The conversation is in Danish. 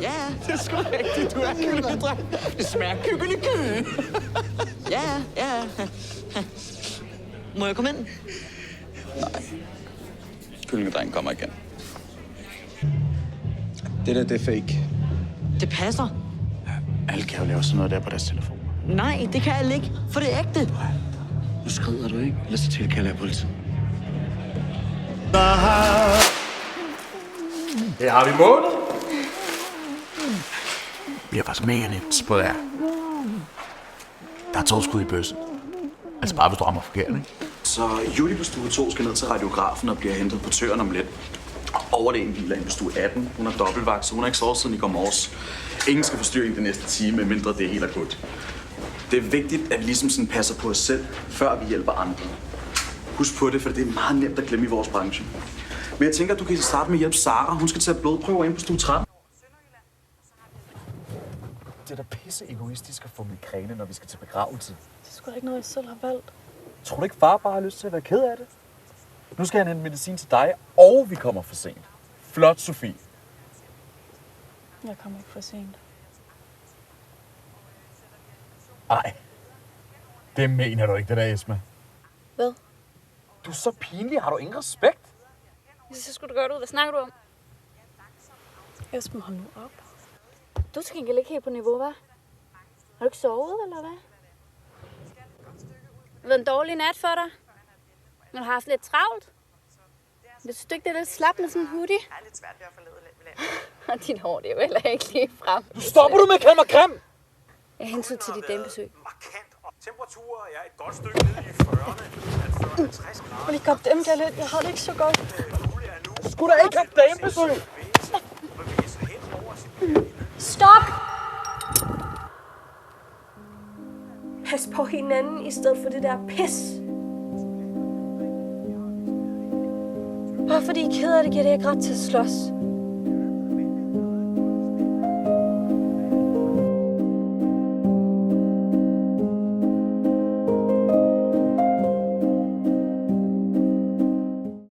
Ja, Det er sgu rigtigt, du er kyllingedreng. Det smager kyllingekø. ja. Må jeg komme ind? Kyllingedrengen kommer igen. Det er fake. Det passer. Alle kan jo lave sådan noget der på deres telefon. Nej, det kan jeg ikke, for det er ægte. Nu skrider du ikke, ellers så tilkalder jeg politiet. Her har vi målet. Vi har faktisk mega nemt. Spørg jer. Der er 2 skud i bøssen. Altså bare hvis du rammer forkert, ikke? Så Julie på stue 2 skal ned til radiografen og bliver hentet på tøren om lidt. Overlægen hviler ind på stue 18. Hun har dobbeltvagt, så hun har ikke sovet siden i går morges. Ingen skal forstyrre i det næste time, medmindre det er helt akut. Det er vigtigt, at vi ligesom sådan passer på os selv, før vi hjælper andre. Husk på det, for det er meget nemt at glemme i vores branche. Men jeg tænker, at du kan starte med at hjælpe Sara. Hun skal tage blodprøver ind på stue 13. Det er da pisse egoistisk at få migræne, når vi skal til begravelse. Det er sgu da ikke noget, jeg selv har valgt. Tror du ikke, far bare har lyst til at være ked af det? Nu skal han hente medicin til dig, og vi kommer for sent. Flot, Sofie. Jeg kommer ikke for sent. Ej, det mener du ikke, det der, Esma. Hvad? Du er så pinlig. Har du ingen respekt? Så skulle du gøre det ud. Hvad snakker du om? Esben, hold nu op. Du skal ikke ligge helt på niveau, hva'? Har du ikke sovet, eller hvad? Det har været en dårlig nat for dig. Du har haft lidt travlt. Jeg synes ikke, det er lidt slap med sådan en hoodie. Det er lidt svært ved at forlede lidt. Og dit hår, det er jo heller ikke lige frem. Nu stopper du med at kalde mig grim! Jeg hensyn til dit damebesøg. Markant, og temperaturer er et godt stykke ned i 40'erne. 40-50 grader. Og lige godt dem der lidt. Jeg har det ikke så godt. Julie er nu Skulle da ikke have damebesøg! bevæger sig hen over sit Stop! Pas på hinanden i stedet for det der pis. Bare fordi I er ked af det, giver det ikke ret til at slås.